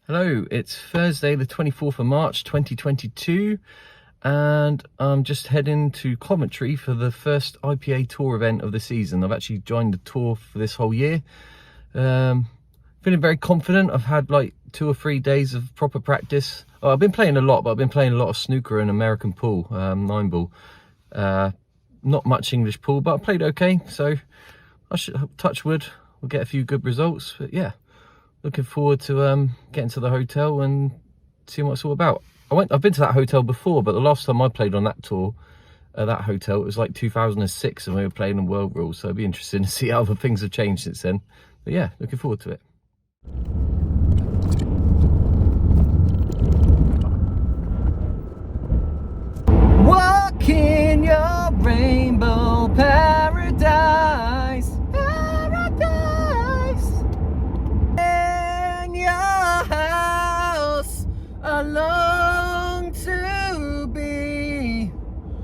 Hello, it's Thursday the 24th of March 2022 and I'm just heading to Coventry for the first IPA Tour event of the season. I've actually joined the tour for this whole year. Feeling very confident. I've had like 2 or 3 days of proper practice. I've been playing a lot, but I've been playing a lot of snooker and American pool, 9-ball. Not much English pool, but I played okay, so I should, touch wood, we'll get a few good results. But yeah, looking forward to getting to the hotel and seeing what it's all about. I've been to that hotel before, but the last time I played on that tour, that hotel, it was like 2006 and we were playing on World Rules, so it'd be interesting to see how the things have changed since then. But yeah, looking forward to it. Walk in your rainbow paradise, paradise. In your house, I long to be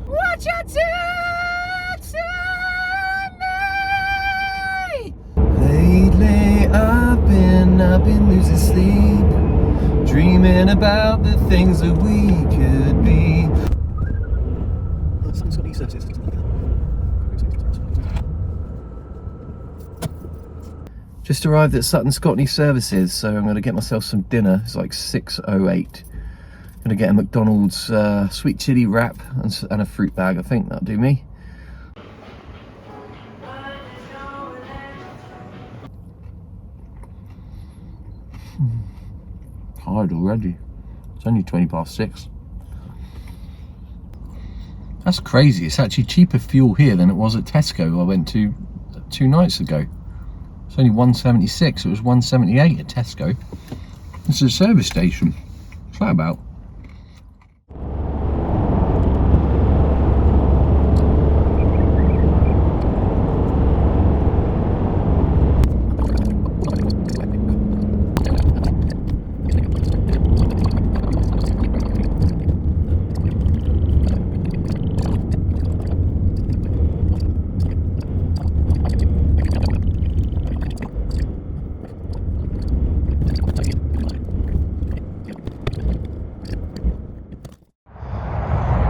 what you do to me. Lately I've been losing sleep, dreaming about the things that we could be. Just arrived at Sutton Scotney Services, so I'm going to get myself some dinner. It's like 6:08. Going to get a McDonald's sweet chili wrap and a fruit bag. I think that'll do me. Tired already. It's only 6:20. That's crazy. It's actually cheaper fuel here than it was at Tesco I went to 2 nights ago. It's only 176. It was 178 at Tesco. This is a service station. What's that about?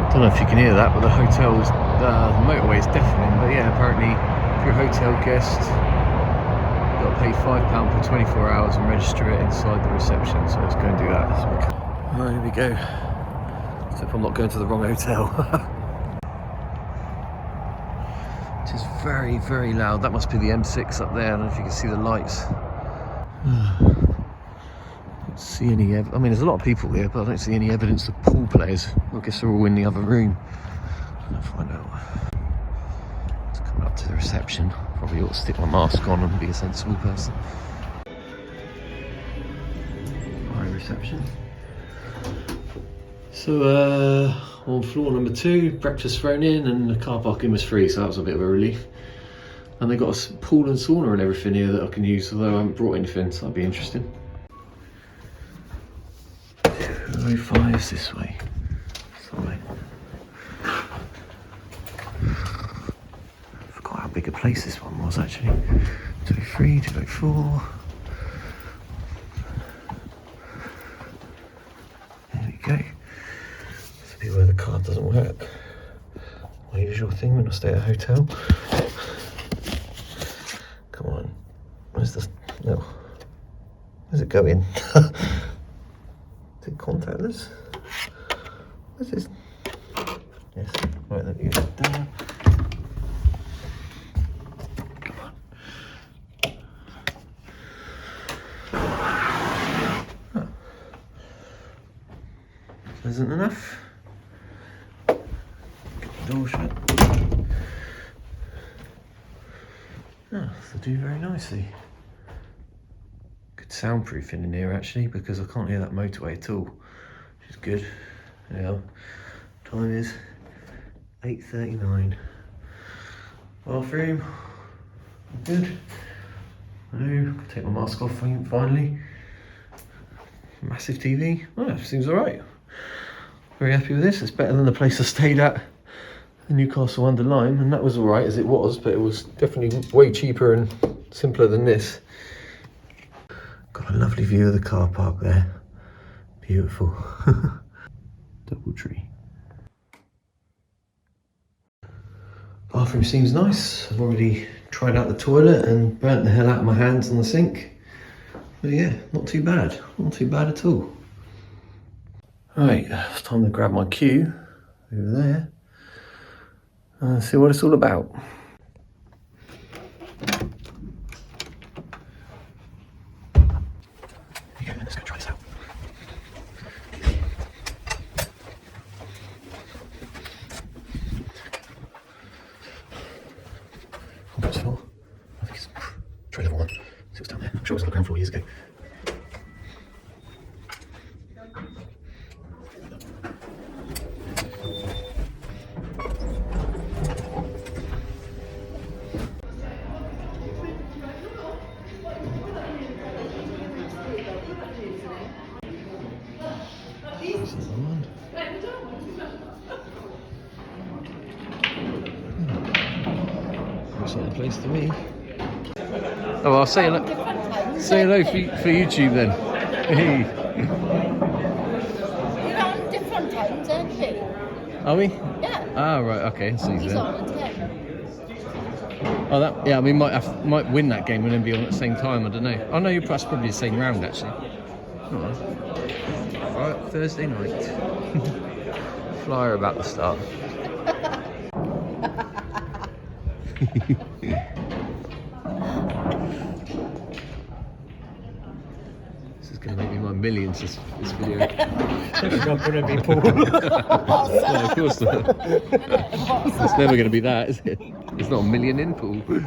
I don't know if you can hear that, but the hotel's, the motorway is deafening. But yeah, apparently if you're a hotel guest, you've got to pay £5 per 24 hours and register it inside the reception. So let's go and do that. Right, here we go. Let's hope I'm not going to the wrong hotel. It is very, very loud. That must be the M6 up there. I don't know if you can see the lights. See any I mean, there's a lot of people here, but I don't see any evidence of pool players. I guess they're all in the other room. I'll find out. Let's come up to the reception. Probably ought to stick my mask on and be a sensible person. Hi, reception. So on floor number 2, breakfast thrown in and the car parking was free, so that was a bit of a relief. And they got a pool and sauna and everything here that I can use, although I haven't brought anything, so that'd be interesting. 205's this way. Sorry. I forgot how big a place this one was actually. 203, 204. There we go. This will be where the card doesn't work. My usual thing when I stay at a hotel. Come on. Where's the... No. Where's it going? Contactless. What's this? Yes. Right, let me get it down. Come on. Oh. Isn't enough. Get the door shut. Oh, they do very nicely. Good soundproofing in here actually, because I can't hear that motorway at all, which is good. Yeah, time is 8:39. Bathroom, good. No, take my mask off finally. Massive TV. Oh, seems alright. Very happy with this. It's better than the place I stayed at, the Newcastle under Lyme, and that was alright as it was, but it was definitely way cheaper and simpler than this. Got a lovely view of the car park there. Beautiful. DoubleTree. Bathroom seems nice. I've already tried out the toilet and burnt the hell out of my hands on the sink. But yeah, not too bad. Not too bad at all. Right, it's time to grab my cue over there. See what it's all about. Yeah, let's go try this out. First floor. I think it's tray level 1. See what's down there. I'm sure it was on the ground floor years ago. This is the one. Looks like the place to me. Oh, I'll say hello. Say hello for YouTube then. Hey. You're on different times, aren't you? Are we? Yeah. Ah, right. Okay. So He's on at 10. Oh, that. Yeah. I mean, might win that game and then be on at the same time. I don't know. Oh no, that's probably the same round actually. Oh. Right, Thursday night. Flyer about to start. This is going to make me my millions, this video. It's not going to be Paul. No, of course not. It's never going to be that, is it? It's not a million in pool. Food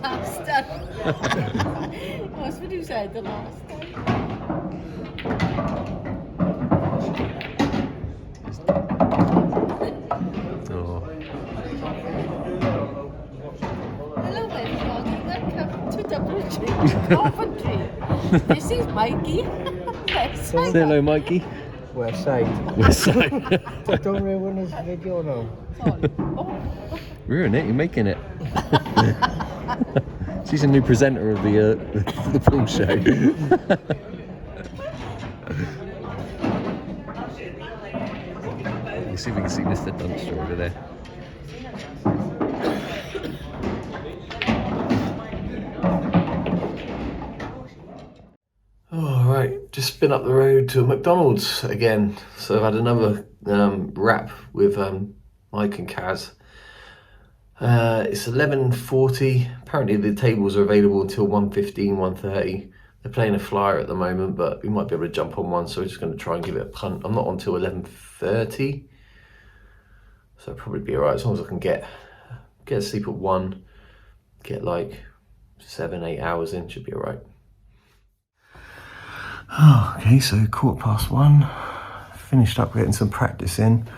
pasta. That's what you said the last time. Oh. Hello everybody, welcome to DoubleTree, Coventry. This is Mikey. Say hello, Mikey. West side. West side. Don't ruin this video now. Ruin it, you're making it. She's a new presenter of the pool show. Let's see if we can see Mr. Dunster over there. Alright, just been up the road to a McDonald's again. So I've had another wrap with Mike and Kaz. It's 11:40. Apparently the tables are available until 1:15, 1:30. They're playing a flyer at the moment, but we might be able to jump on one, so we're just going to try and give it a punt. I'm not on till 11:30, so I'll probably be alright as long as I can get a sleep at 1, get like 7-8 hours in, should be alright. Oh, okay, so 1:15. Finished up getting some practice in.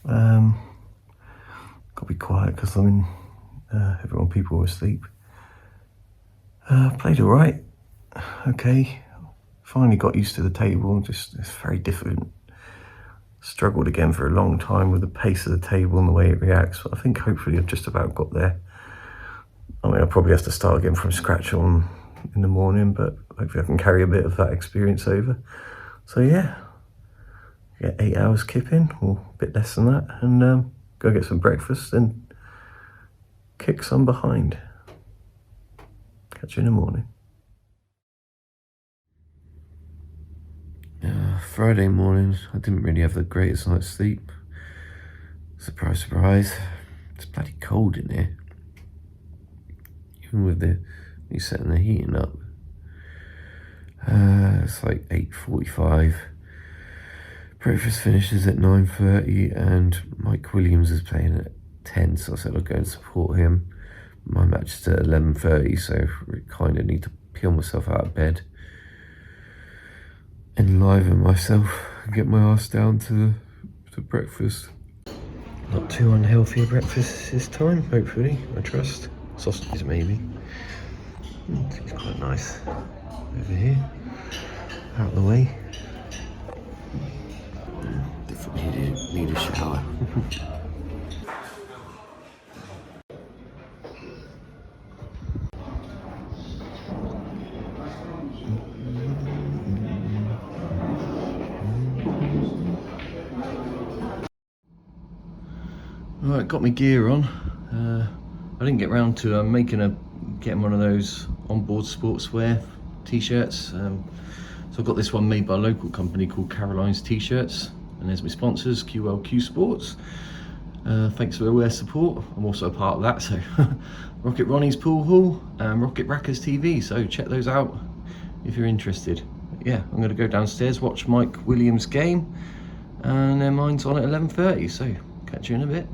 Got to be quiet because people were asleep. Played alright. Okay. Finally got used to the table. Just it's very different. Struggled again for a long time with the pace of the table and the way it reacts. But I think hopefully I've just about got there. I mean, I'll probably have to start again from scratch in the morning, but hopefully I can carry a bit of that experience over. So yeah, get 8 hours kipping, or a bit less than that, and go get some breakfast and kick some behind. Catch you in the morning. Friday morning, I didn't really have the greatest night's sleep. Surprise, surprise. It's bloody cold in here. Even with me setting the heating up. It's like 8:45. Breakfast finishes at 9:30 and Mike Williams is playing at 10, so I said I'll go and support him. My match is at 11:30, so I kind of need to peel myself out of bed, enliven myself, and get my ass down to breakfast. Not too unhealthy a breakfast this time, hopefully, I trust. Sausages maybe. It's quite nice. Over here, out of the way. Definitely need a shower. Alright, got my gear on. I didn't get round to getting one of those onboard sportswear t-shirts. So I've got this one made by a local company called Caroline's T-shirts, and there's my sponsors, QLQ Sports. Thanks for their support. I'm also a part of that, so Rocket Ronnie's Pool Hall and Rocket Rackers TV, so check those out if you're interested. But yeah, I'm going to go downstairs, watch Mike Williams' game, and then mine's on at 11:30, so catch you in a bit.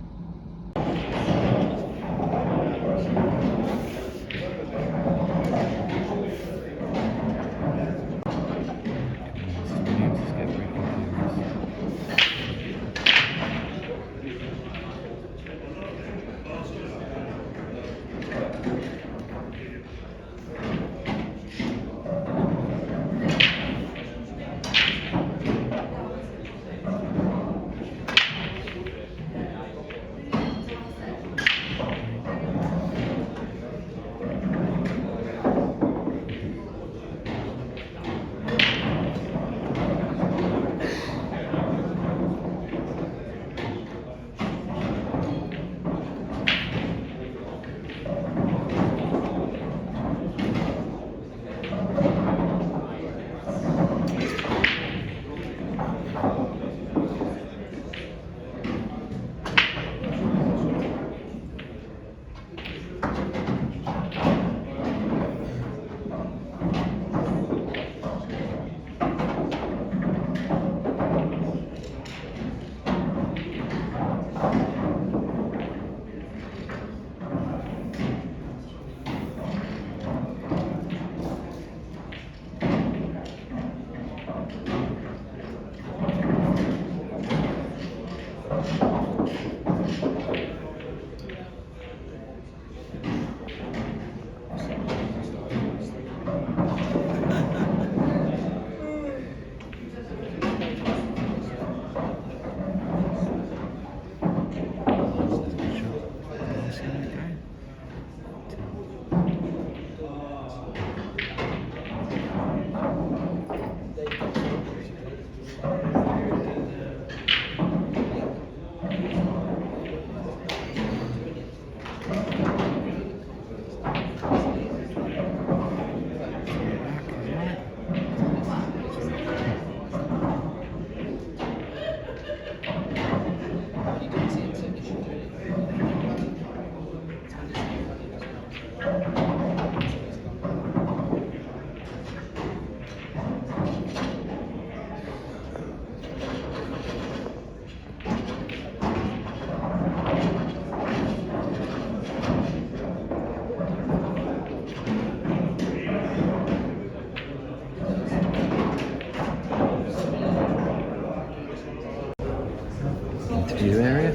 Interview area.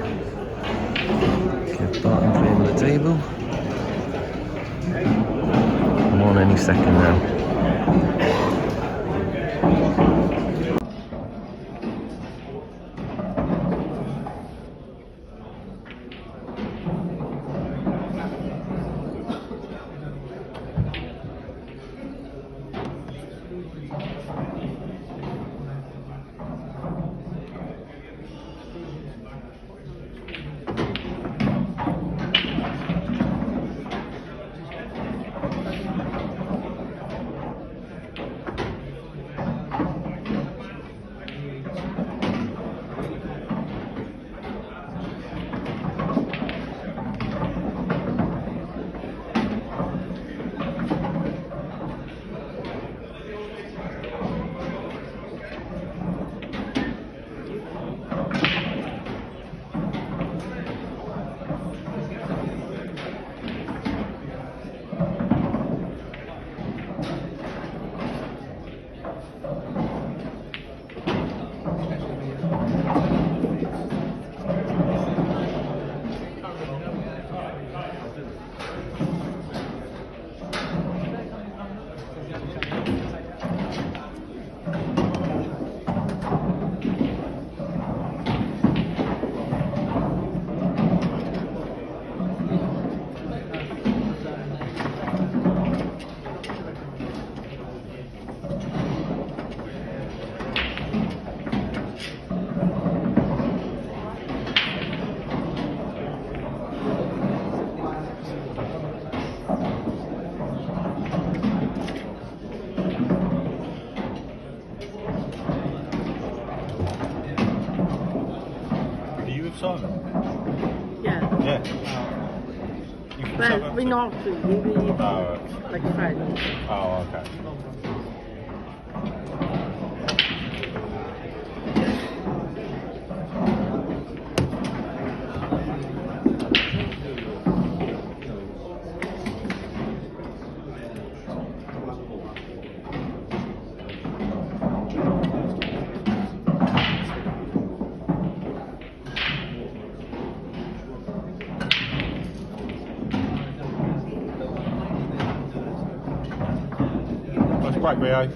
Give Barton playing on the table. I'm on any second now. Simon? Yeah. Yeah. You can tell Well, them we're to- not really, we're Oh, like friends. oh, okay. That's great, Rio.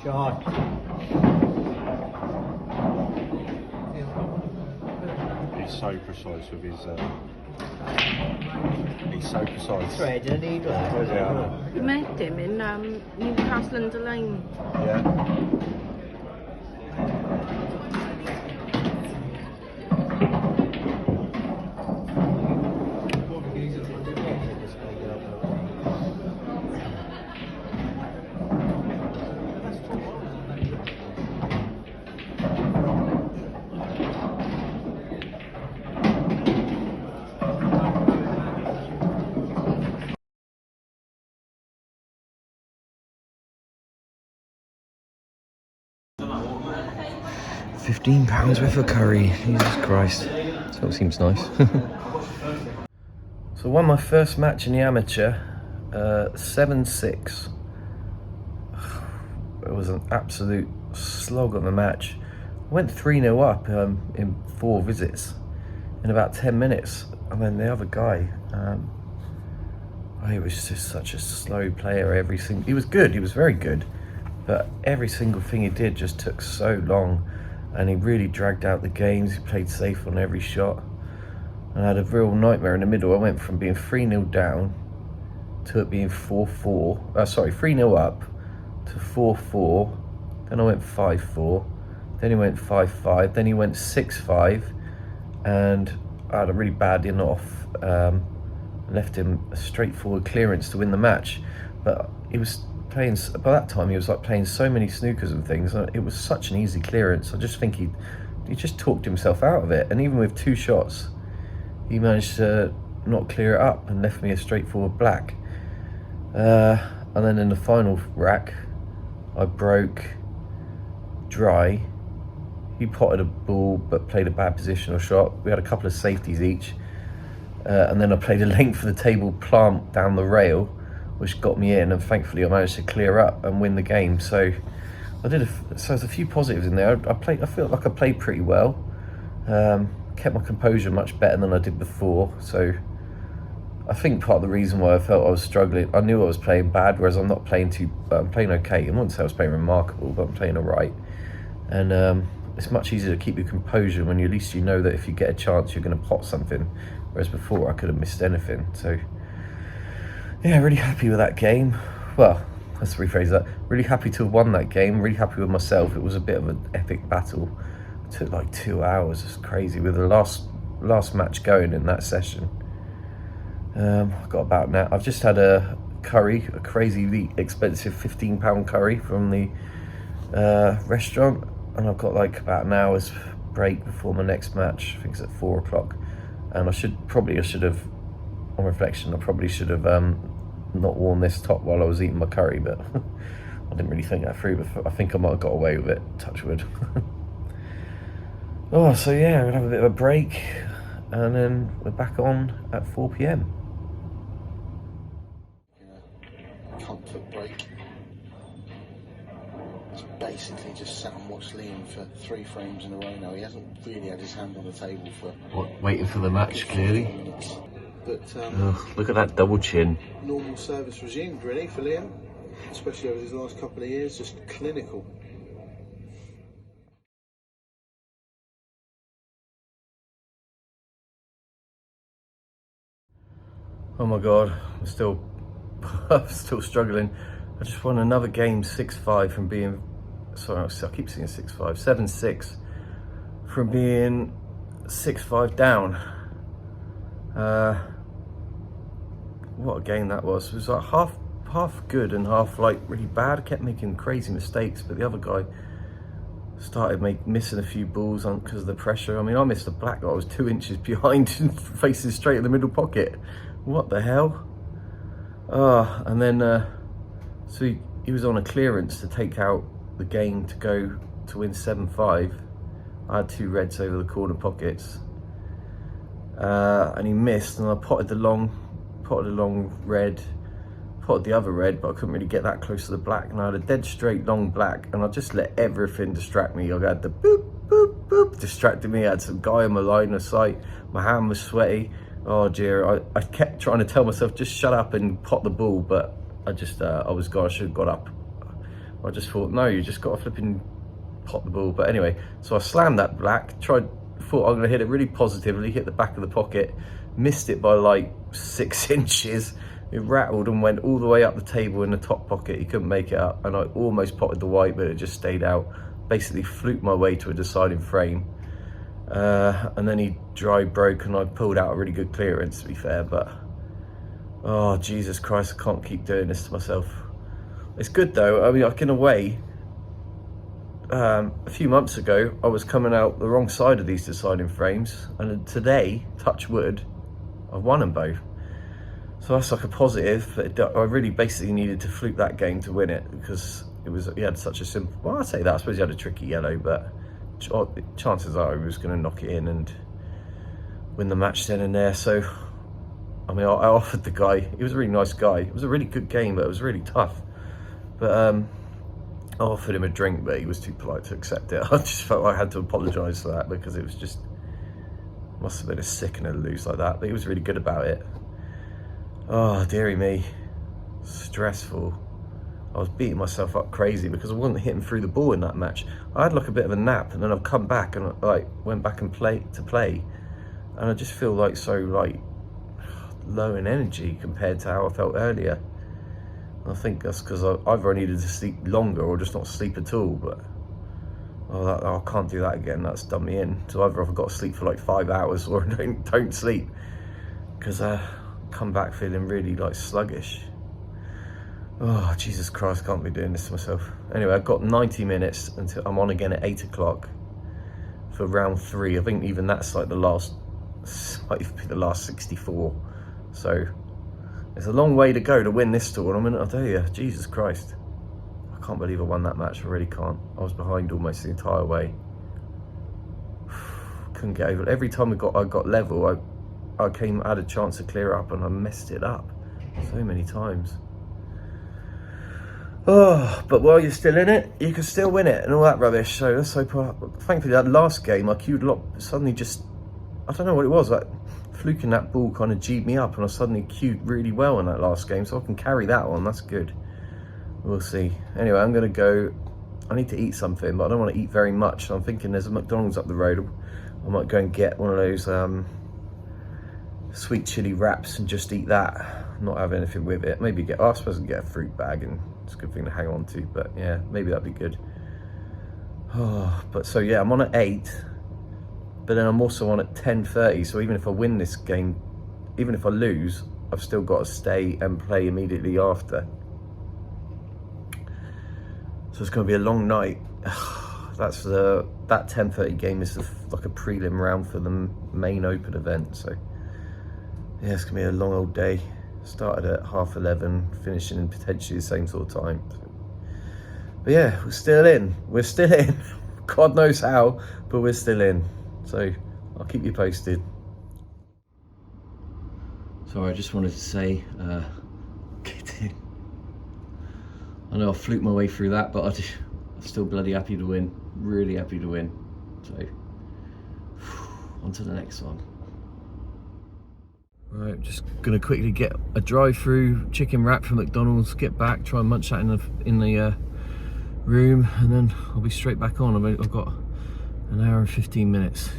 Sean. He's so precise with his. He's so precise. Thread and needle. Yeah. We met him in Newcastle under Line. Yeah. £15 worth of curry. Jesus Christ. So it seems nice. So I won my first match in the amateur, 7-6. It was an absolute slog on the match. I went 3-0 up in 4 visits in about 10 minutes. And then the other guy, he was just such a slow player. He was good, he was very good. But every single thing he did just took so long. And he really dragged out the games. He played safe on every shot. And I had a real nightmare in the middle. I went from being 3-0 down to it being 4-4. Sorry, 3-0 up to 4-4. Then I went 5-4. Then he went 5-5. Then he went 6-5. And I had a really bad in-off. Left him a straightforward clearance to win the match. But he was playing, by that time he was like playing so many snookers and things. It was such an easy clearance. I just think he just talked himself out of it. And even with 2 shots, he managed to not clear it up and left me a straightforward black. And then in the final rack, I broke dry. He potted a ball but played a bad positional shot. We had a couple of safeties each. And then I played a length of the table plant down the rail, which got me in, and thankfully I managed to clear up and win the game. So there's a few positives in there. I feel like I played pretty well. Kept my composure much better than I did before. So I think part of the reason why I felt I was struggling, I knew I was playing bad, whereas I'm not playing I'm playing okay. I wouldn't say I was playing remarkable, but I'm playing all right. And it's much easier to keep your composure when at least you know that if you get a chance, you're going to pot something. Whereas before, I could have missed anything. So yeah, really happy with that game. Well, let's rephrase that. Really happy to have won that game. Really happy with myself. It was a bit of an epic battle. It took like 2 hours. It's crazy. With the last match going in that session. I've got about now. I've just had a curry, a crazily expensive £15 curry from the restaurant, and I've got like about an hour's break before my next match. I think it's at 4 o'clock. And I should have, on reflection, I probably should have not worn this top while I was eating my curry, but I didn't really think that through. But I think I might have got away with it, touch wood. Oh, so yeah, I'm gonna have a bit of a break, and then we're back on at 4 PM. Comfort break. He's basically just sat and watched Liam for 3 frames in a row now. He hasn't really had his hand on the table for Waiting for the match, clearly. minutes. But Look at that double chin. normal service resumed really for Liam, especially over his last couple of years, just clinical. Oh my god, I'm still struggling. I just won another game 6-5 from being, sorry, I keep saying 6-5, 7-6 from being 6-5 down. What a game that was. It was like half good and half like really bad. I kept making crazy mistakes, but the other guy started missing a few balls because of the pressure. I mean, I missed a black that I was 2 inches behind and facing straight in the middle pocket. What the hell? And then so he was on a clearance to take out the game to go to win 7-5. I had 2 reds over the corner pockets, and he missed, and I potted the long red, potted the other red, but I couldn't really get that close to the black, and I had a dead straight long black, and I just let everything distract me. I had the boop boop boop distracted me. I had some guy on my line of sight. My hand was sweaty. Oh dear, I kept trying to tell myself just shut up and pot the ball, but I just I should have got up. I just thought, no, you just got to flipping pot the ball. But anyway, so I slammed that black, thought I'm gonna hit it really positively, hit the back of the pocket, missed it by like 6 inches. It rattled and went all the way up the table in the top pocket. He couldn't make it up, and I almost potted the white, but it just stayed out. Basically fluked my way to a deciding frame. And then he dry broke, and I pulled out a really good clearance, to be fair, but oh Jesus Christ, I can't keep doing this to myself. It's good though. I mean, like in a way, a few months ago I was coming out the wrong side of these deciding frames, and today, touch wood, I've won them both. So that's like a positive, but I really basically needed to fluke that game to win it, because he had such a simple, well, I'd say that, I suppose he had a tricky yellow, but chances are he was going to knock it in and win the match then and there. So I mean, I offered the guy, he was a really nice guy, it was a really good game, but it was really tough, but I offered him a drink, but he was too polite to accept it. I just felt I had to apologise for that, because it was just, must have been a sickener to lose like that, but he was really good about it. Oh dearie me, stressful. I was beating myself up crazy because I wasn't hitting through the ball in that match. I had like a bit of a nap, and then I've come back and like went back and play, and I just feel like so like low in energy compared to how I felt earlier. And I think that's because either I needed to sleep longer or just not sleep at all. But I can't do that again. That's done me in. So either I've got to sleep for like 5 hours or I don't sleep, because I come back feeling really like sluggish. Oh, Jesus Christ, I can't be doing this to myself. Anyway, I've got 90 minutes until I'm on again at 8 o'clock for round 3. I think even that's like the last 64. So it's a long way to go to win this tournament, I'll tell you. Jesus Christ. I can't believe I won that match, I really can't. I was behind almost the entire way. Couldn't get over it. Every time I got level, I had a chance to clear up, and I messed it up so many times. Oh, but while you're still in it, you can still win it and all that rubbish. So that's so thankfully that last game I queued a lot, suddenly just, I don't know what it was, like fluking that ball kind of G'd me up, and I suddenly queued really well in that last game, so I can carry that on. That's good. We'll see. Anyway, I'm gonna go, I need to eat something, but I don't want to eat very much, so I'm thinking there's a McDonald's up the road. I might go and get one of those sweet chili wraps and just eat that, not have anything with it. Maybe I suppose I can get a fruit bag, and it's a good thing to hang on to, but yeah, maybe that'd be good. Oh, but so yeah, I'm on at 8, but then I'm also on at 10:30, so even if I win this game, even if I lose, I've still got to stay and play immediately after. So it's going to be a long night. That 10:30 game is like a prelim round for the main open event, so yeah, it's going to be a long old day. Started at 11:30, finishing in potentially the same sort of time. But yeah, we're still in. God knows how, but we're still in. So I'll keep you posted. Sorry, I just wanted to say, get in. I know I fluked my way through that, but I'm still bloody happy to win. Really happy to win. So, on to the next one. Right, just gonna quickly get a drive-through chicken wrap from McDonald's, get back, try and munch that in the room, and then I'll be straight back on. I've got an hour and 15 minutes.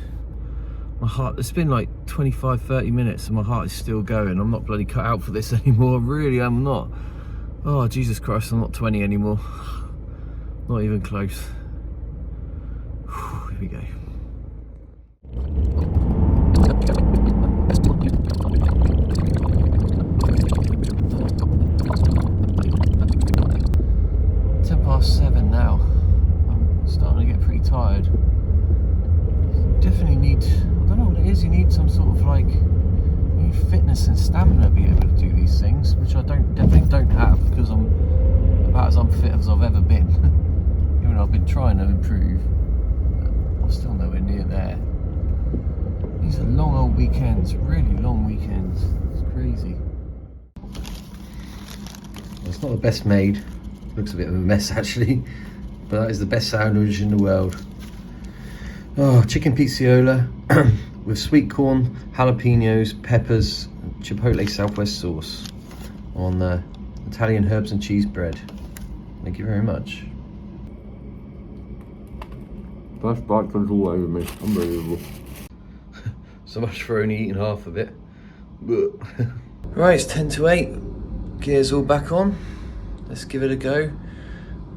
My heart, it's been like 25-30 minutes and my heart is still going. I'm not bloody cut out for this anymore. I really am not. Oh Jesus Christ, I'm not 20 anymore. Not even close. Whew, here we go. 7 now. I'm starting to get pretty tired. Definitely need, I don't know what it is, you need some sort of like, you need fitness and stamina to be able to do these things, which I definitely don't have, because I'm about as unfit as I've ever been. Even though I've been trying to improve, I'm still nowhere near there. These are long old weekends, really long weekends. It's crazy. It's not the best made. Looks a bit of a mess actually, but that is the best sandwich in the world. Oh, chicken pizziola with sweet corn, jalapenos, peppers, chipotle southwest sauce on the Italian herbs and cheese bread. Thank you very much. First bite comes all over me. Unbelievable. So much for only eating half of it. Right, it's 10 to 8. Gears all back on. Let's give it a go.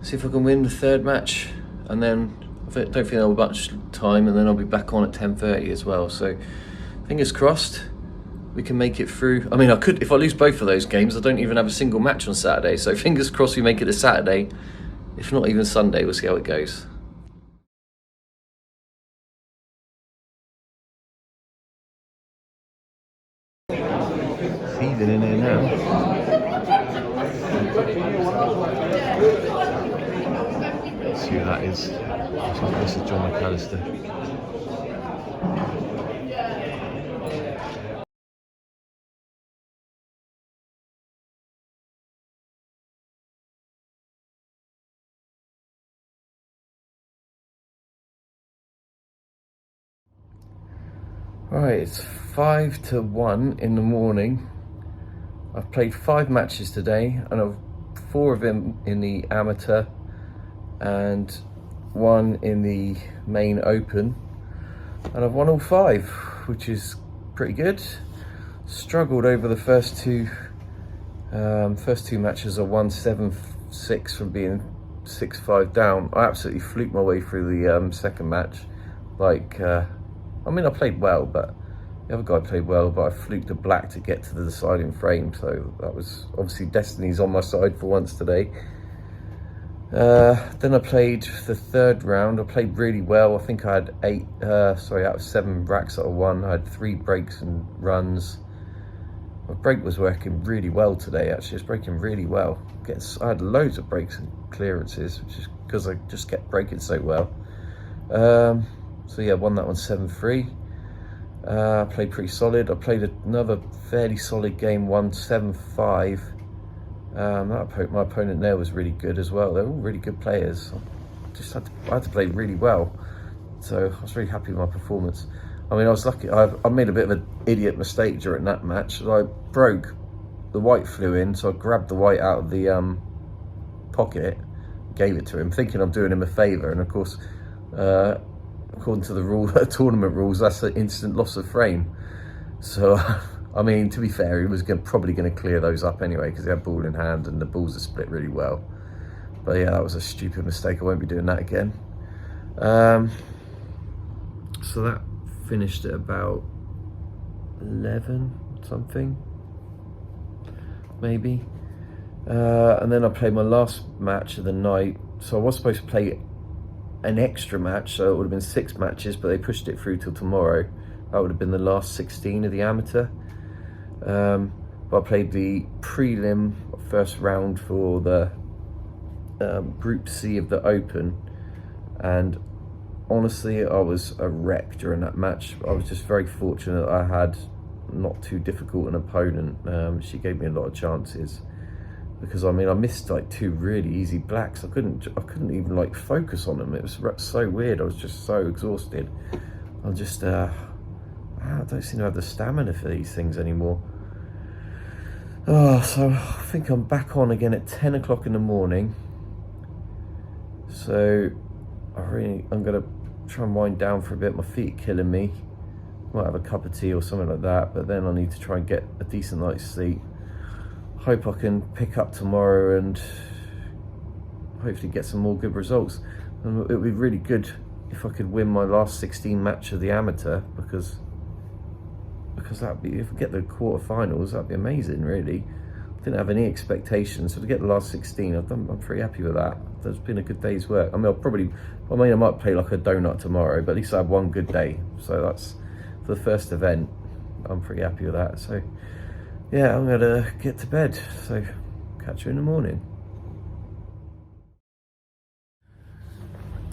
See if I can win the third match, and then I don't think there'll be much time, and then I'll be back on at 10:30 as well. So fingers crossed we can make it through. I mean, I could, if I lose both of those games, I don't even have a single match on Saturday. So fingers crossed we make it to Saturday. If not even Sunday, we'll see how it goes. Feeding in here now. Let's see who that is. This is John McAllister. Right, it's 5 to 1 in the morning. I've played 5 matches today, and I've 4 of them in the amateur and 1 in the main open, and I've won all 5, which is pretty good. Struggled over the first two matches. I won 7-6 from being 6-5 down. I absolutely fluked my way through the second match. Like, I mean, I played well, but the other guy played well, but I fluked a black to get to the deciding frame, so that was obviously destiny's on my side for once today. Then I played the third round. I played really well. I think I had out of 7 racks that I won. I had 3 breaks and runs. My break was working really well today, actually. It's breaking really well. I had loads of breaks and clearances, which is because I just kept breaking so well. So yeah, won that one 7-3. I played pretty solid. I played another fairly solid game, won 7-5. My opponent there was really good as well. They're all really good players. I had to play really well, so I was really happy with my performance. I mean, I was lucky. I made a bit of an idiot mistake during that match. I broke, the white flew in, so I grabbed the white out of the pocket, gave it to him, thinking I'm doing him a favour, and of course, according to the tournament rules, that's an instant loss of frame. So, I mean, to be fair, he was probably going to clear those up anyway, because he had ball in hand and the balls are split really well. But yeah, that was a stupid mistake. I won't be doing that again. So that finished at about 11 something, maybe. And then I played my last match of the night. So I was supposed to play an extra match, so it would have been 6 matches, but they pushed it through till tomorrow. That would have been the last 16 of the amateur. But I played the prelim first round for the Group C of the Open, and honestly, I was a wreck during that match. I was just very fortunate I had not too difficult an opponent. She gave me a lot of chances, because I mean, I missed like 2 really easy blacks. I couldn't even like focus on them. It was so weird. I was just so exhausted. I just I don't seem to have the stamina for these things anymore. Oh, so I think I'm back on again at 10 o'clock in the morning. So I'm gonna try and wind down for a bit. My feet are killing me. might have a cup of tea or something like that, but then I need to try and get a decent night's sleep. Hope I can pick up tomorrow and hopefully get some more good results. And it would be really good if I could win my last 16 match of the amateur, because that'd be, if I get the quarterfinals, that'd be amazing. Really, I didn't have any expectations, so to get the last 16, I'm pretty happy with that. That's been a good day's work. I mean, I might play like a donut tomorrow, but at least I had one good day. So that's for the first event. I'm pretty happy with that. So yeah, I'm gonna get to bed. So catch you in the morning.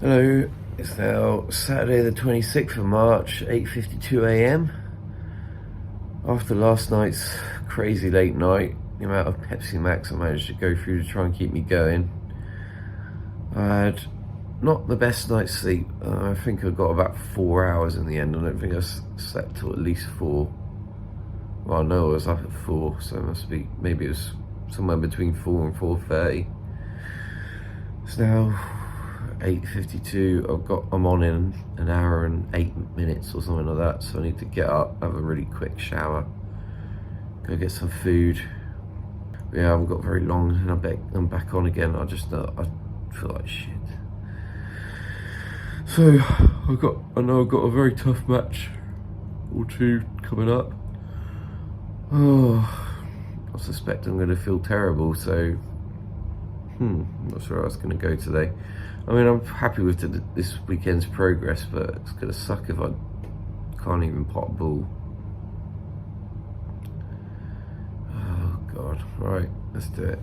Hello, it's now Saturday the 26th of March, 8:52 AM. After last night's crazy late night, the amount of Pepsi Max I managed to go through to try and keep me going, I had not the best night's sleep. I think I got about 4 hours in the end. I don't think I slept till at least 4. Well, no, I was up at 4, so it must be, maybe it was somewhere between 4 and 4:30. It's now 8:52. I'm on in an hour and 8 minutes or something like that, so I need to get up, have a really quick shower, go get some food. Yeah, I haven't got very long and I'm back on again. I feel like shit. So I know I've got a very tough match or two coming up. Oh, I suspect I'm going to feel terrible, so I'm not sure how it's going to go today. I mean, I'm happy with this weekend's progress, but it's going to suck if I can't even pot a ball. Oh God, right, let's do it.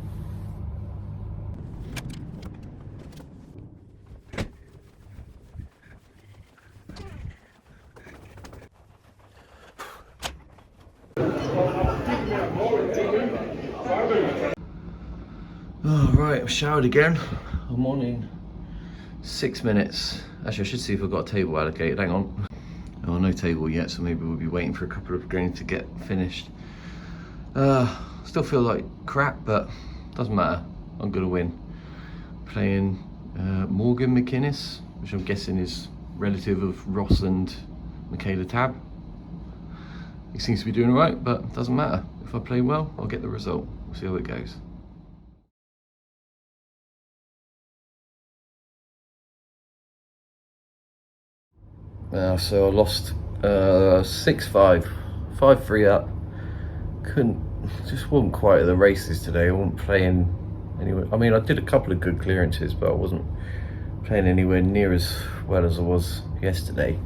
Oh, right, I've showered again. I'm on in 6 minutes. Actually, I should see if I've got a table allocated. Hang on. Oh, no table yet, so maybe we'll be waiting for a couple of games to get finished. Still feel like crap, but doesn't matter. I'm gonna win. Playing Morgan McInnes, which I'm guessing is relative of Ross and Michaela Tab. He seems to be doing all right, but doesn't matter. If I play well, I'll get the result. We'll see how it goes. So I lost 6-5, 5-3 up. Just wasn't quite at the races today. I wasn't playing anywhere. I mean, I did a couple of good clearances, but I wasn't playing anywhere near as well as I was yesterday.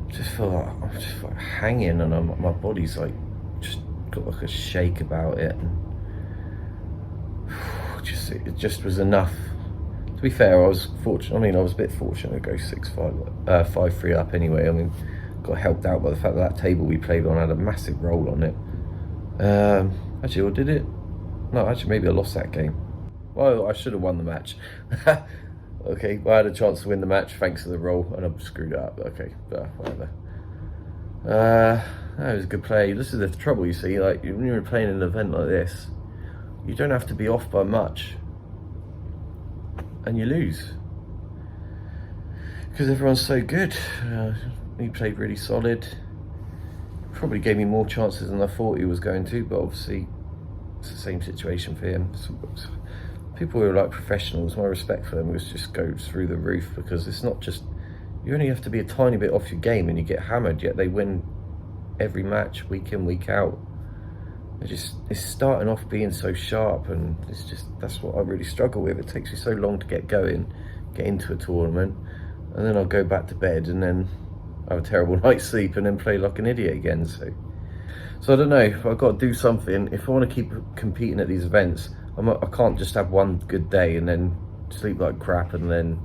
Just feel like I'm just like hanging, and my body's like just got like a shake about it. And it just was enough. To be fair, I was fortunate. I mean, I was a bit fortunate to go 5-3 up anyway. I mean, got helped out by the fact that table we played on had a massive roll on it. Actually, or did it? No, actually, maybe I lost that game. Well, I should have won the match. Okay, well, I had a chance to win the match thanks to the roll, and I screwed up. Okay, whatever. That was a good play. This is the trouble, you see. Like, when you're playing an event like this, you don't have to be off by much, and you lose because everyone's so good. He played really solid. Probably gave me more chances than I thought he was going to, but obviously it's the same situation for him. So people who are like professionals, my respect for them was just go through the roof, because it's not just, you only have to be a tiny bit off your game and you get hammered, yet they win every match week in, week out. It's starting off being so sharp, and that's what I really struggle with. It takes me so long to get going, get into a tournament, and then I'll go back to bed and then have a terrible night's sleep and then play like an idiot again. So I don't know, I've got to do something. If I want to keep competing at these events, I can't just have one good day and then sleep like crap and then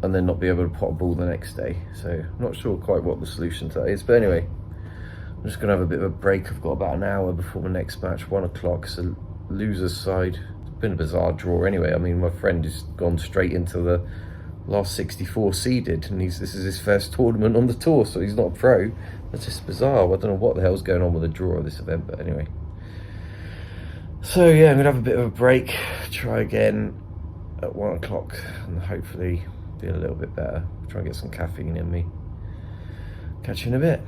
not be able to pot a ball the next day. So I'm not sure quite what the solution to that is, but anyway, I'm just gonna have a bit of a break. I've got about an hour before my next match, 1 o'clock. So loser's side. It's been a bizarre draw anyway. I mean, my friend has gone straight into the last 64 seeded, and this is his first tournament on the tour, so he's not a pro. That's just bizarre. I don't know what the hell's going on with the draw of this event, but anyway. So yeah, I'm gonna have a bit of a break, try again at 1 o'clock, and hopefully be a little bit better. Try and get some caffeine in me. Catch you in a bit.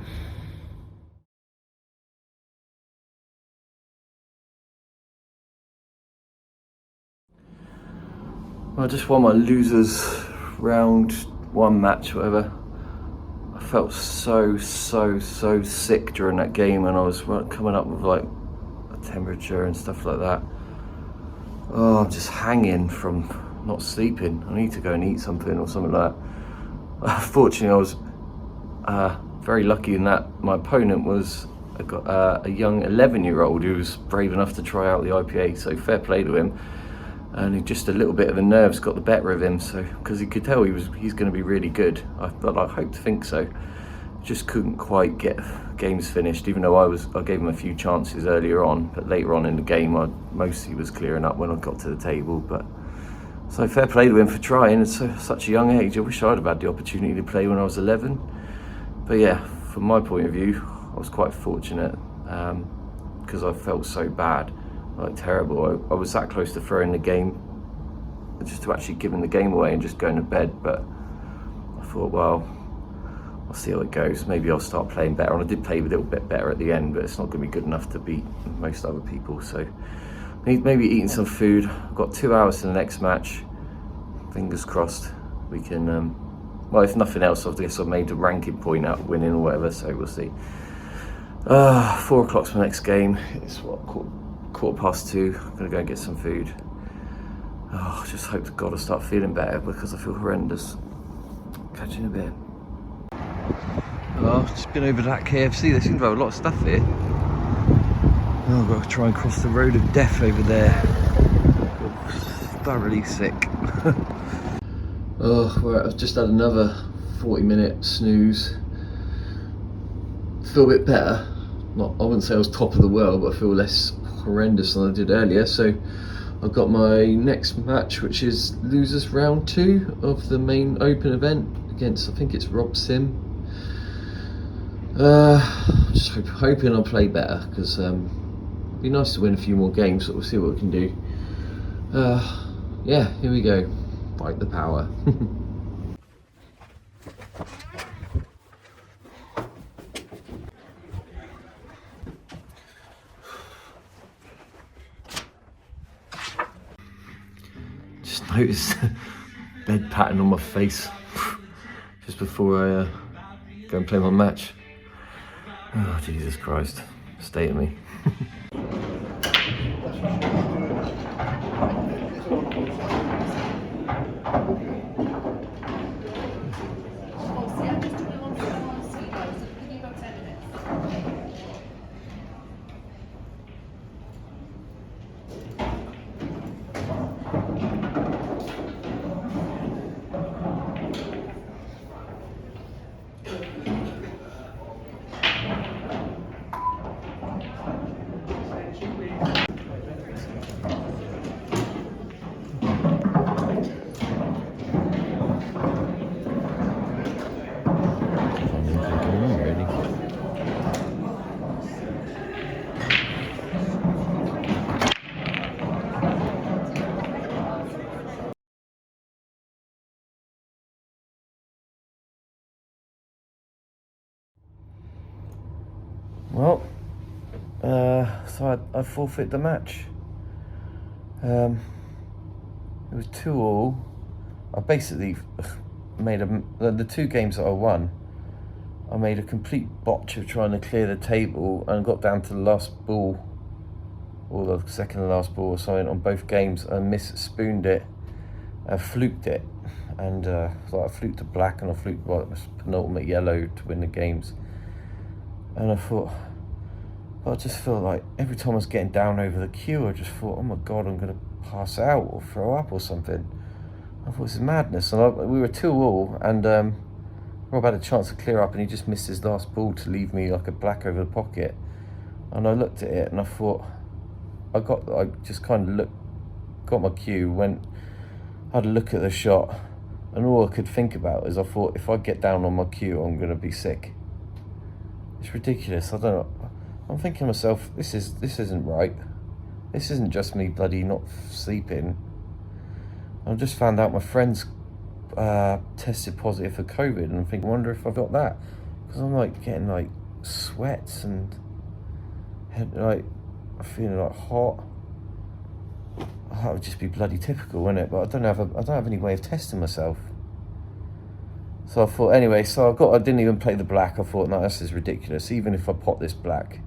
I just won my losers round 1 match, whatever. I felt so sick during that game, and I was coming up with like a temperature and stuff like that. Oh, I'm just hanging from not sleeping. I need to go and eat something or something like that. Fortunately, I was very lucky in that my opponent was a young 11-year-old who was brave enough to try out the IPA, so fair play to him. And just a little bit of the nerves got the better of him, so because he could tell he's going to be really good. I hope to think so. Just couldn't quite get games finished, even though I gave him a few chances earlier on, but later on in the game I mostly was clearing up when I got to the table. But so fair play to him for trying at such a young age. I wish I'd have had the opportunity to play when I was 11. But yeah, from my point of view, I was quite fortunate because I felt so bad. Like terrible. I was that close to throwing the game, just to actually giving the game away and just going to bed, but I thought, well, I'll see how it goes. Maybe I'll start playing better. And I did play a little bit better at the end, but it's not going to be good enough to beat most other people. So maybe eating some food. I've got 2 hours to the next match. Fingers crossed we can, well, if nothing else, I guess I've made a ranking point out of winning or whatever, so we'll see. 4 o'clock's my next game. It's what, quarter past 2. I'm gonna go and get some food. Oh, I just hope to God I start feeling better because I feel horrendous. Catch you in a bit. Oh, I've just been over to that KFC. They seem to have a lot of stuff here. Oh, I've got to try and cross the road of death over there. I'm thoroughly sick. Oh, well, I've just had another 40-minute snooze. Feel a bit better. I wouldn't say I was top of the world, but I feel less horrendous than I did earlier. So I've got my next match, which is losers round 2 of the main open event against, I think it's Rob Sim. Just hoping I'll play better, because it'd be nice to win a few more games, so we'll see what we can do. Yeah, here we go. Fight the power. Just noticed bed pattern on my face just before I go and play my match. Oh, Jesus Christ. Stay at me. Well, so I forfeit the match. It was 2-2. I basically made the 2 games that I won, I made a complete botch of trying to clear the table and got down to the last ball, or the second to last ball or something on both games, and spooned it and fluked it. And so I fluked a black and I fluked penultimate yellow to win the games. And I thought, I just felt like every time I was getting down over the queue, I just thought, oh my God, I'm going to pass out or throw up or something. I thought, this is madness. And we were 2-2, and Rob had a chance to clear up, and he just missed his last ball to leave me like a black over the pocket. And I looked at it and I thought, I just kind of got my cue, had a look at the shot, and all I could think about is I thought, if I get down on my cue, I'm going to be sick. It's ridiculous. I don't know. I'm thinking to myself, this isn't right. This isn't just me bloody not sleeping. I just found out my friend's tested positive for COVID, and I'm thinking, I wonder if I've got that. because I'm like getting like sweats and like I'm feeling like hot. That would just be bloody typical, wouldn't it? But I don't have any way of testing myself. So I thought, anyway, I didn't even play the black. I thought, no, this is ridiculous. Even if I pot this black,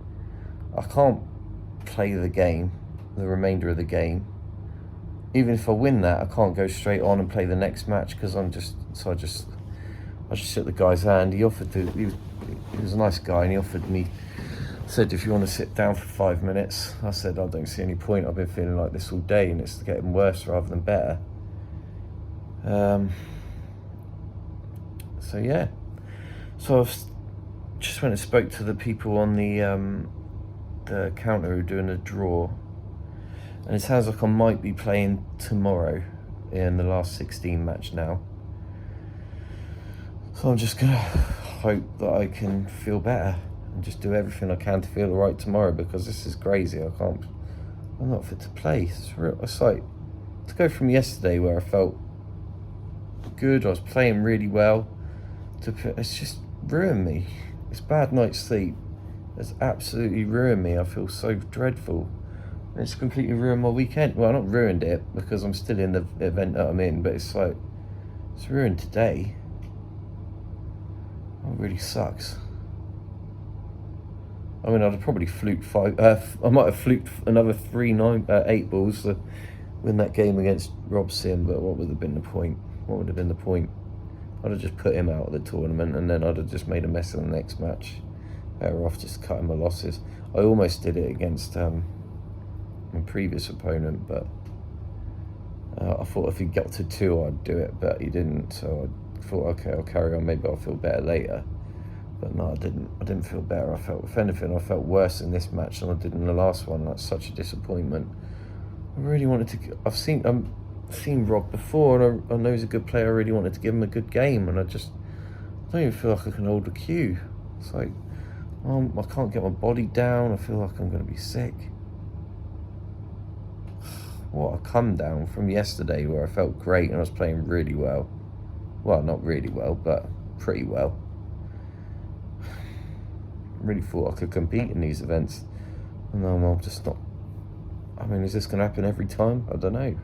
I can't play the game, the remainder of the game. Even if I win that, I can't go straight on and play the next match because I just shook the guy's hand. He was a nice guy, and he offered me, said, if you want to sit down for 5 minutes. I said, I don't see any point. I've been feeling like this all day and it's getting worse rather than better. So yeah, so I just went and spoke to the people on the counter who are doing a draw, and it sounds like I might be playing tomorrow in the last 16 match now. So I'm just gonna hope that I can feel better and just do everything I can to feel alright tomorrow, because this is crazy. I'm not fit to play. It's like to go from yesterday where I felt good, I was playing really well, it's just ruined me. This bad night's sleep has absolutely ruined me. I feel so dreadful. It's completely ruined my weekend. Well, not ruined it because I'm still in the event that I'm in, but it's like, it's ruined today. It really sucks. I mean, I'd have probably fluked I might have fluked another 8 balls to win that game against Rob Sim, but what would have been the point? What would have been the point? I'd have just put him out of the tournament, and then I'd have just made a mess of the next match. Better off just cutting my losses. I almost did it against my previous opponent, but I thought if he got to 2 I'd do it, but he didn't, so I thought, okay, I'll carry on, maybe I'll feel better later. But no, I didn't feel better. If anything, I felt worse in this match than I did in the last one. That's such a disappointment. I really wanted to, I've seen Rob before, and I know he's a good player. I really wanted to give him a good game, and I don't even feel like I can hold a cue. It's like, I can't get my body down. I feel like I'm going to be sick. What a come down from yesterday where I felt great and I was playing really well. Well, not really well, but pretty well. I really thought I could compete in these events, and now I'm just not. I mean, is this going to happen every time? I don't know.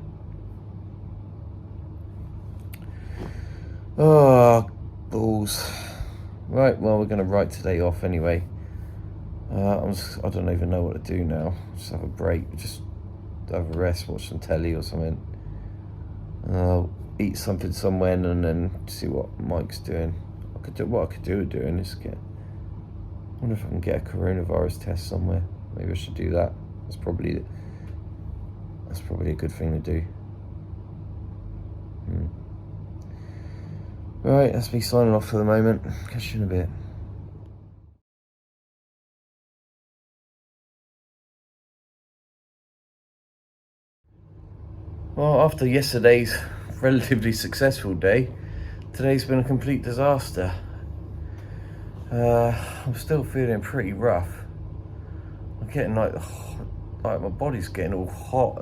Oh, balls. Right, well, we're going to write today off anyway. I don't even know what to do now. Just have a break, just have a rest, watch some telly or something. I'll eat something somewhere and then see what Mike's doing. What I could do is I wonder if I can get a coronavirus test somewhere. Maybe I should do that. That's probably a good thing to do. Right, that's me signing off for the moment. Catch you in a bit. Well, after yesterday's relatively successful day, today's been a complete disaster. I'm still feeling pretty rough. I'm getting like my body's getting all hot,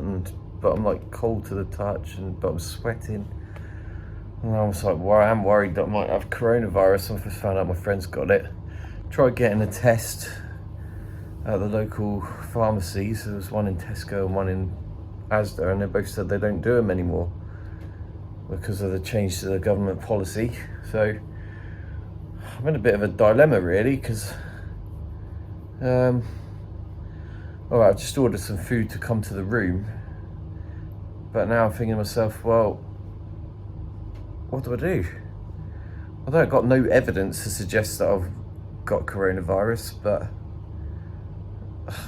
but I'm like cold to the touch, but I'm sweating. And I was like, well, I am worried that I might have coronavirus. I just found out my friend's got it. Tried getting a test at the local pharmacies. There was one in Tesco and one in Asda, and they both said they don't do them anymore because of the change to the government policy. So I'm in a bit of a dilemma really, because I just ordered some food to come to the room, but now I'm thinking to myself, well, what do I do? Although I've got no evidence to suggest that I've got coronavirus, but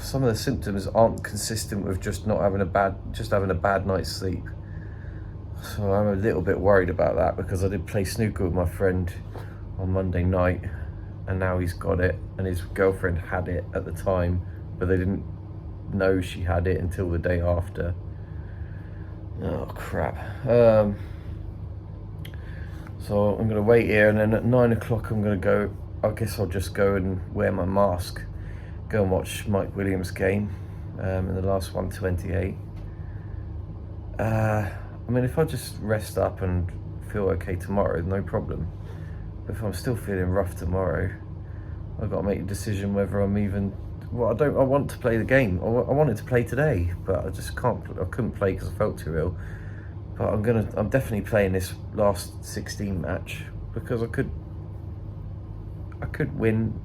some of the symptoms aren't consistent with just having a bad night's sleep. So I'm a little bit worried about that, because I did play snooker with my friend on Monday night, and now he's got it, and his girlfriend had it at the time, but they didn't know she had it until the day after. Oh crap. So I'm gonna wait here, and then at 9 o'clock I'm gonna go. I guess I'll just go and wear my mask, go and watch Mike Williams' game in the last 128. I mean, if I just rest up and feel okay tomorrow, no problem. But if I'm still feeling rough tomorrow, I've got to make a decision whether I'm even. Well, I want to play the game. I wanted to play today, but I just can't. I couldn't play because I felt too ill. But I'm definitely playing this last 16 match because I could win.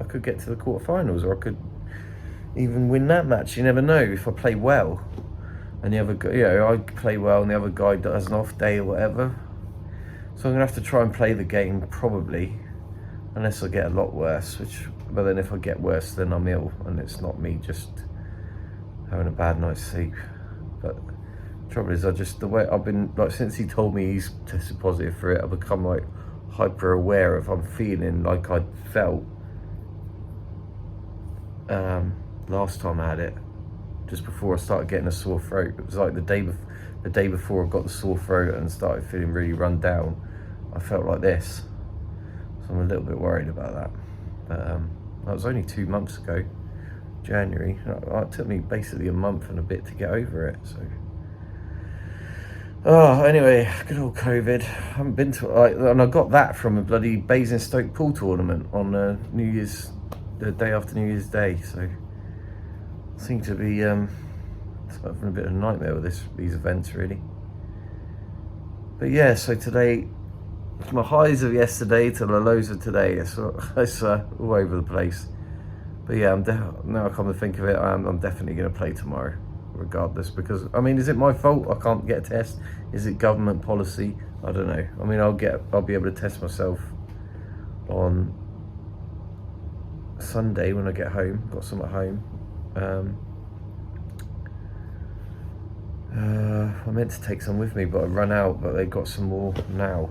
I could get to the quarterfinals, or I could even win that match. You never know if I play well, and the other guy, I play well, and the other guy does an off day or whatever. So I'm gonna have to try and play the game probably, unless I get a lot worse. But then if I get worse, then I'm ill, and it's not me just having a bad night's sleep. But the trouble is, the way I've been, like, since he told me he's tested positive for it, I've become like hyper aware of. I'm feeling like I felt last time I had it, just before I started getting a sore throat. It was like the day before I got the sore throat and started feeling really run down. I felt like this, so I'm a little bit worried about that. But that was only 2 months ago, January. It took me basically a month and a bit to get over it. So, anyway, good old COVID. I haven't been to, and I got that from a bloody Basingstoke pool tournament on the day after New Year's Day. So, I seem to be having a bit of a nightmare with these events, really. But yeah, so today, my highs of yesterday to the lows of today, it's all over the place. But yeah, now I come to think of it, I'm definitely going to play tomorrow, regardless. Because, I mean, is it my fault I can't get a test? Is it government policy? I don't know. I mean, I'll be able to test myself on Sunday when I get home. Got some at home. I meant to take some with me, but I run out. But they got some more now.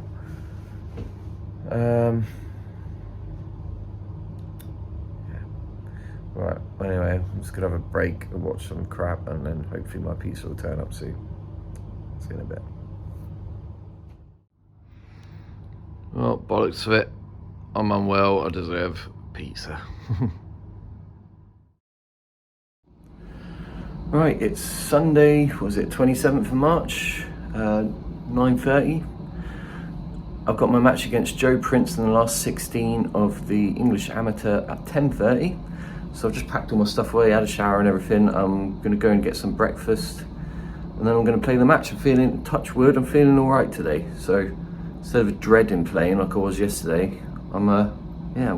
Yeah. Right. Anyway, I'm just gonna have a break and watch some crap, and then hopefully my pizza will turn up soon. See you in a bit. Well, bollocks of it. I'm unwell. I deserve pizza. Right, it's Sunday, was it 27th of March, 9:30. I've got my match against Joe Prince in the last 16 of the English Amateur at 10:30. So I've just packed all my stuff away, had a shower and everything. I'm going to go and get some breakfast, and then I'm going to play the match. I'm feeling, touch wood, I'm feeling all right today. So instead of dreading playing like I was yesterday, I'm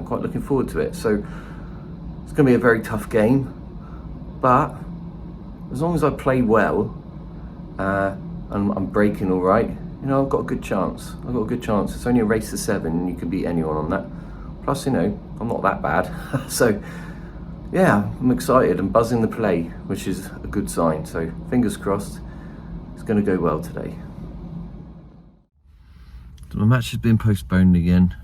quite looking forward to it. So it's going to be a very tough game, but as long as I play well and I'm breaking all right, I've got a good chance. It's only a race to 7, and you can beat anyone on that. Plus, I'm not that bad. So, yeah, I'm excited and buzzing the play, which is a good sign. So, fingers crossed, it's going to go well today. My match has been postponed again.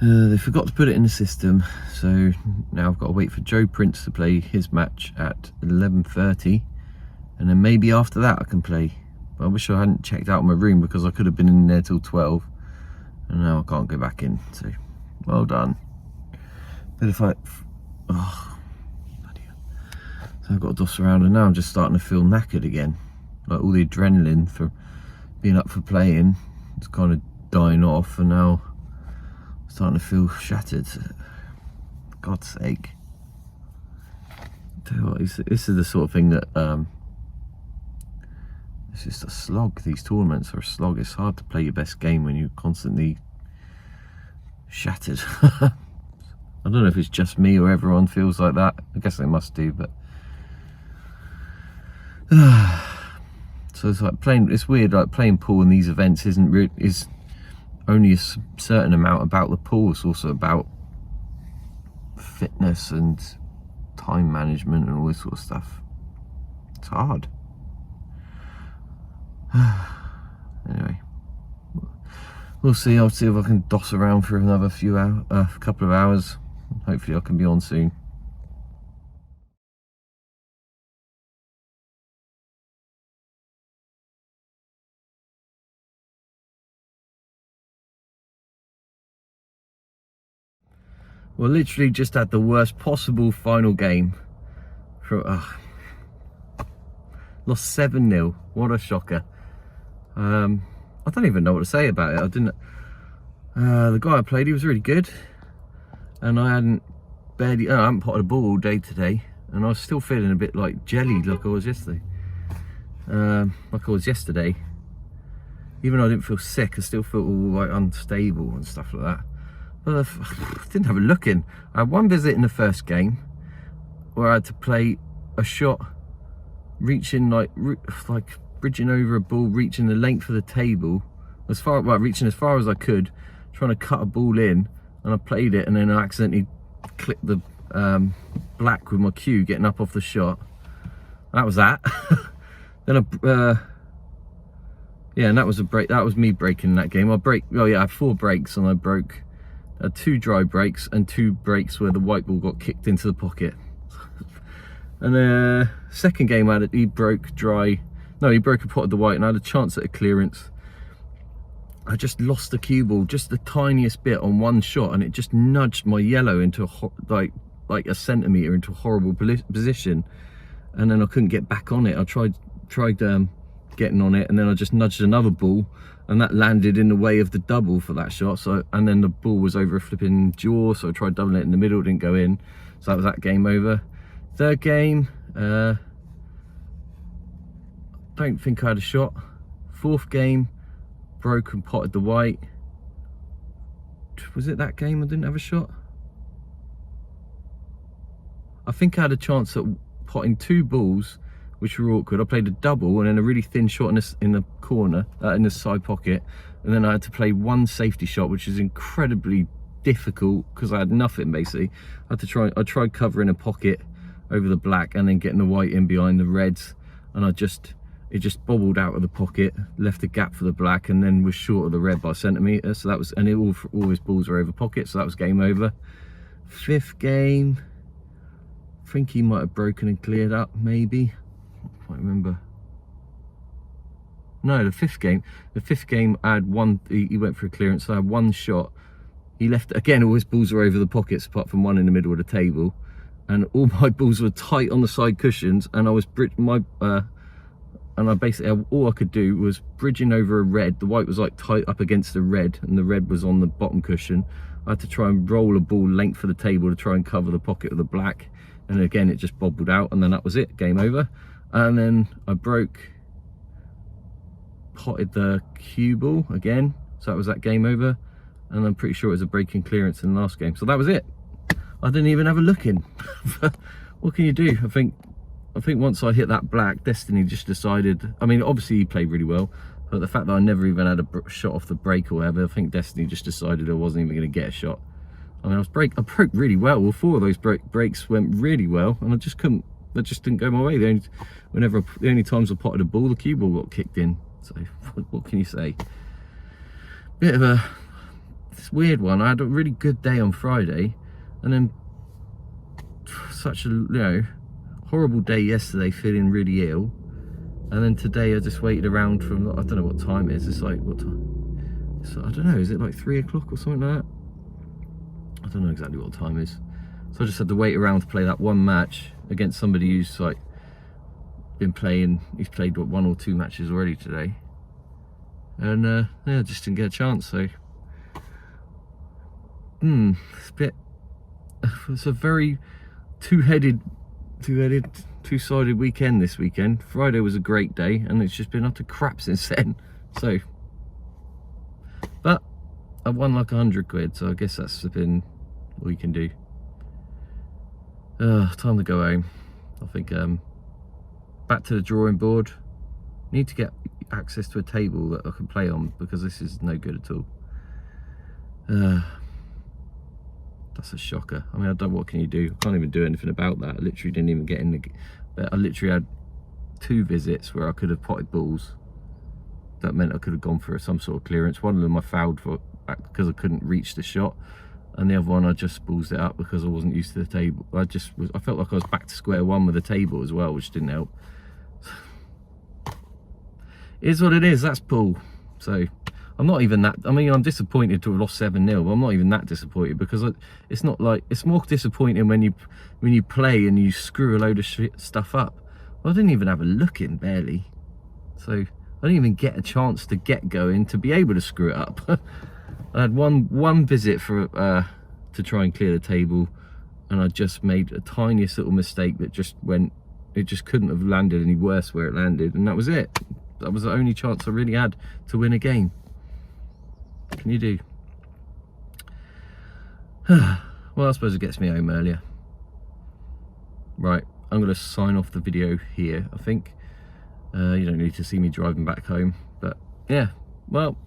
They forgot to put it in the system, so now I've got to wait for Joe Prince to play his match at 11:30, and then maybe after that I can play. But I wish I hadn't checked out my room, because I could have been in there till 12, and now I can't go back in. So, well done. But if bloody hell. So I've got to doss around, and now I'm just starting to feel knackered again. Like all the adrenaline for being up for playing, it's kind of dying off, and now starting to feel shattered. For God's sake. Tell you what, this is the sort of thing that it's just a slog. These tournaments are a slog. It's hard to play your best game when you're constantly shattered. I don't know if it's just me or everyone feels like that. I guess they must do, but so it's like playing. It's weird, like playing pool in these events is only a certain amount about the pool. It's also about fitness and time management and all this sort of stuff. It's hard. Anyway, we'll see. I'll see if I can doss around for another couple of hours. Hopefully I can be on soon. Well, literally just had the worst possible final game. Lost 7-0. What a shocker. I don't even know what to say about it. The guy I played, he was really good. and I hadn't I haven't potted a ball all day today, and I was still feeling a bit like jellied like I was yesterday. Even though I didn't feel sick, I still felt all like unstable and stuff like that. But I didn't have a look in. I had one visit in the first game where I had to play a shot reaching like bridging over a ball, reaching the length of the table, reaching as far as I could, trying to cut a ball in, and I played it, and then I accidentally clipped the black with my cue getting up off the shot. That was that. Then and that was a break. That was me breaking that game. I had 4 breaks, and I broke 2 dry breaks and 2 breaks where the white ball got kicked into the pocket. And second game he broke a pot of the white, and I had a chance at a clearance. I just lost the cue ball just the tiniest bit on one shot, and it just nudged my yellow into like a centimetre into a horrible position, and then I couldn't get back on it. I tried getting on it, and then I just nudged another ball, and that landed in the way of the double for that shot. And then the ball was over a flipping jaw, so I tried doubling it in the middle, didn't go in. So that was that game over. Third game, don't think I had a shot. Fourth game, broke and potted the white. Was it that game I didn't have a shot? I think I had a chance at potting 2 balls, which were awkward. I played a double and then a really thin shot in the corner, in the side pocket, and then I had to play 1 safety shot, which is incredibly difficult because I had nothing basically. I tried covering a pocket over the black and then getting the white in behind the reds, and it just bobbled out of the pocket, left a gap for the black, and then was short of the red by a centimetre. So that was, and all his balls were over pocket, so that was game over. Fifth game, I think he might have broken and cleared up, maybe. I can't remember. No, the fifth game I had one, he went for a clearance, so I had 1 shot. He left, again, all his balls were over the pockets apart from 1 in the middle of the table, and all my balls were tight on the side cushions, and I was all I could do was bridging over a red. The white was like tight up against the red, and the red was on the bottom cushion. I had to try and roll a ball length of the table to try and cover the pocket of the black, and again it just bobbled out, and then that was it, game over. And then I potted the cue ball again, so that was that game over, and I'm pretty sure it was a breaking clearance in the last game, so that was it. I didn't even have a look in. What can you do? I think once I hit that black, Destiny just decided, I mean obviously he played really well, but the fact that I never even had a shot off the break or whatever, I think Destiny just decided I wasn't even going to get a shot. I mean I broke really well. Well, 4 of those breaks went really well, and I just didn't go my way. The only times I potted a ball, the cue ball got kicked in. So what can you say? Bit of a weird one. I had a really good day on Friday, and then such a horrible day yesterday, feeling really ill, and then today I just waited around from, I don't know what time it is. It's like, what time? So I don't know, is it like 3 o'clock or something like that? I don't know exactly what time it is. So I just had to wait around to play that 1 match against somebody who's like been playing, he's played what, 1 or 2 matches already today, and yeah, just didn't get a chance. So it's a very two-sided weekend this weekend. Friday was a great day, and it's just been utter crap since then. So, but I won like 100 quid, so I guess that's been all you can do. Time to go home. I think back to the drawing board. Need to get access to a table that I can play on, because this is no good at all. That's a shocker. I mean, I don't, what can you do? I can't even do anything about that. I literally didn't even get in the, I literally had 2 visits where I could have potted balls. That meant I could have gone for some sort of clearance. One of them I fouled for because I couldn't reach the shot, and the other one I just ballsed it up because I wasn't used to the table. I felt like I was back to square one with the table as well, which didn't help. It is what it is. That's pool. So I'm not even that, I mean, I'm disappointed to have lost 7-0, but I'm not even that disappointed, because it's not like, it's more disappointing when you play and you screw a load of stuff up. Well, I didn't even have a look in, barely. So I didn't even get a chance to get going to be able to screw it up. I had one visit to to try and clear the table, and I just made a tiniest little mistake that just went, it just couldn't have landed any worse where it landed, and that was it. That was the only chance I really had to win a game. What can you do? Well, I suppose it gets me home earlier. Right, I'm going to sign off the video here, I think. You don't need to see me driving back home, but yeah, well,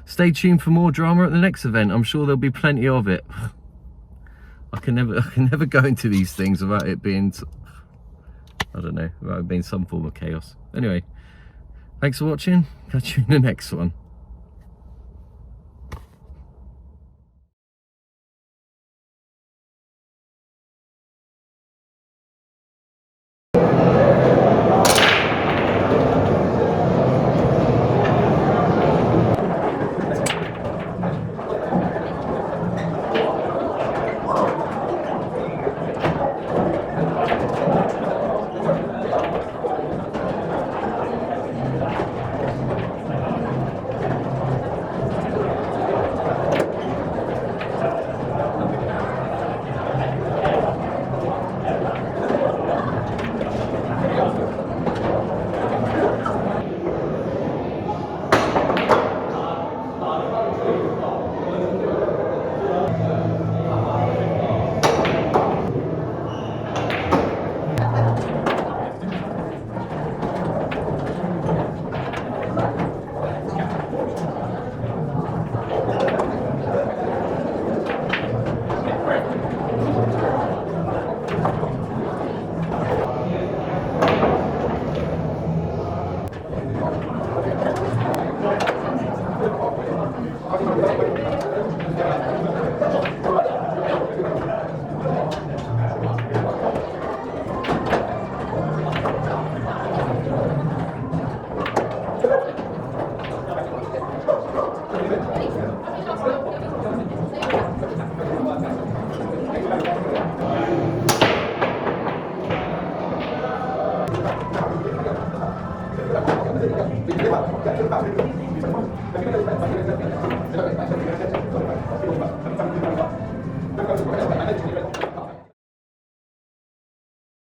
stay tuned for more drama at the next event. I'm sure there'll be plenty of it. I can never go into these things without it being, I don't know, without it being some form of chaos. Anyway, thanks for watching. Catch you in the next one. Thank you.